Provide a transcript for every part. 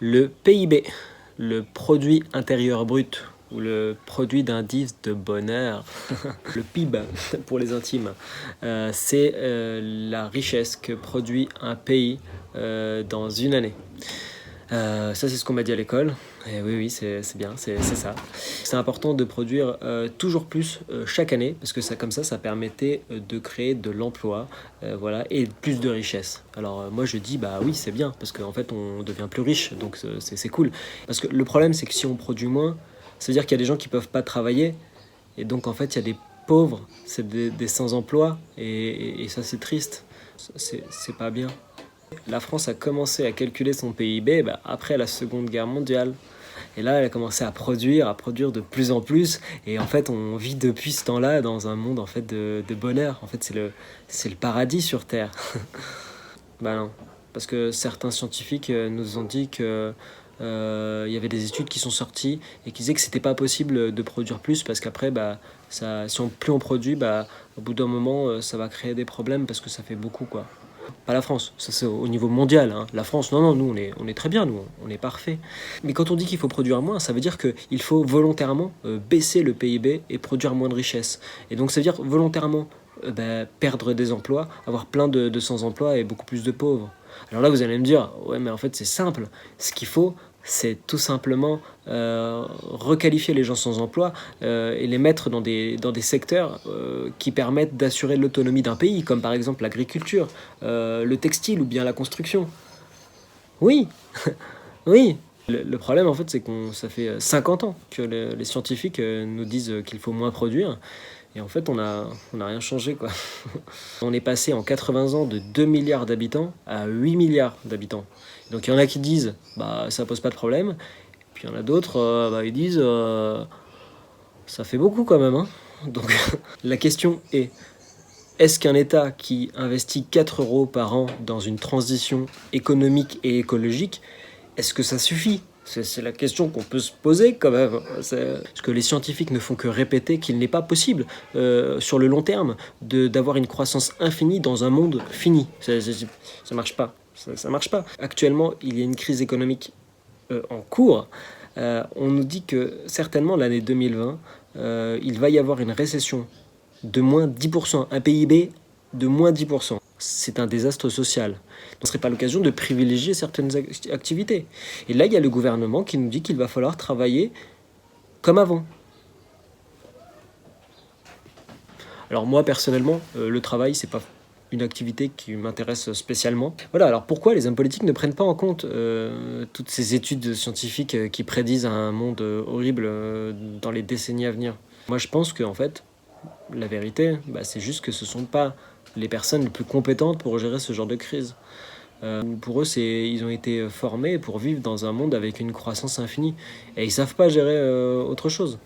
Le PIB, le produit intérieur brut, ou le produit d'indice de bonheur, le PIB pour les intimes, c'est la richesse que produit un pays dans une année. Ça, c'est ce qu'on m'a dit à l'école. Et oui, c'est bien, c'est ça. C'est important de produire toujours plus chaque année, parce que ça, comme ça permettait de créer de l'emploi, voilà, et plus de richesse. Alors moi, je dis, bah oui, c'est bien, parce qu'en fait, on devient plus riche, donc c'est cool. Parce que le problème, c'est que si on produit moins, ça veut dire qu'il y a des gens qui peuvent pas travailler, et donc en fait, il y a des pauvres, c'est des sans-emploi, et ça, c'est triste. C'est pas bien. La France a commencé à calculer son PIB après la Seconde Guerre mondiale. Et là, elle a commencé à produire de plus en plus. Et en fait, on vit depuis ce temps-là dans un monde en fait de bonheur. En fait, c'est le paradis sur Terre. Bah non, parce que certains scientifiques nous ont dit que y avait des études qui sont sorties et qui disaient que c'était pas possible de produire plus parce qu'après, si plus on produit, au bout d'un moment, ça va créer des problèmes parce que ça fait beaucoup, quoi. Pas la France, ça c'est au niveau mondial, hein. La France, non, nous on est très bien, nous, on est parfait. Mais quand on dit qu'il faut produire moins, ça veut dire qu'il faut volontairement baisser le PIB et produire moins de richesses. Et donc ça veut dire volontairement perdre des emplois, avoir plein de sans-emploi et beaucoup plus de pauvres. Alors là, vous allez me dire, ouais, mais en fait c'est simple. Ce qu'il faut, c'est tout simplement requalifier les gens sans emploi et les mettre dans des secteurs qui permettent d'assurer l'autonomie d'un pays, comme par exemple l'agriculture, le textile ou bien la construction. Oui, oui. Le problème, en fait, c'est que ça fait 50 ans que les scientifiques nous disent qu'il faut moins produire. Et en fait, on a rien changé, quoi. On est passé en 80 ans de 2 milliards d'habitants à 8 milliards d'habitants. Donc il y en a qui disent, ça pose pas de problème. Puis il y en a d'autres, ils disent, ça fait beaucoup quand même, hein. Donc la question est-ce qu'un État qui investit 4 euros par an dans une transition économique et écologique, est-ce que ça suffit ? C'est la question qu'on peut se poser quand même. Parce que les scientifiques ne font que répéter qu'il n'est pas possible, sur le long terme, d'avoir une croissance infinie dans un monde fini. Ça marche pas. Ça marche pas. Actuellement, il y a une crise économique en cours. On nous dit que certainement l'année 2020, il va y avoir une récession de moins 10%, un PIB de moins 10%. C'est un désastre social. Ce ne serait pas l'occasion de privilégier certaines activités. Et là, il y a le gouvernement qui nous dit qu'il va falloir travailler comme avant. Alors moi, personnellement, le travail, c'est pas une activité qui m'intéresse spécialement. Voilà, alors pourquoi les hommes politiques ne prennent pas en compte toutes ces études scientifiques qui prédisent un monde horrible dans les décennies à venir ? Moi, je pense qu'en fait, la vérité, c'est juste que ce ne sont pas les personnes les plus compétentes pour gérer ce genre de crise. Pour eux, ils ont été formés pour vivre dans un monde avec une croissance infinie. Et ils ne savent pas gérer autre chose.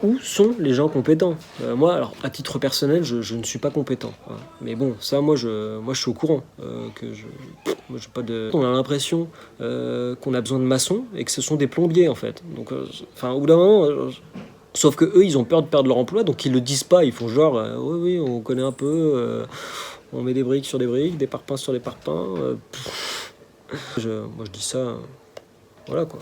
Où sont les gens compétents ? Moi, alors, à titre personnel, je ne suis pas compétent. Hein. Mais bon, ça, moi, je suis au courant. Moi, j'ai pas de... On a l'impression qu'on a besoin de maçons et que ce sont des plombiers, en fait. Donc, au bout d'un moment... Sauf que eux, ils ont peur de perdre leur emploi, donc ils le disent pas. Ils font genre, oui, on connaît un peu, on met des briques sur des briques, des parpaings sur des parpaings. Moi, je dis ça, voilà quoi.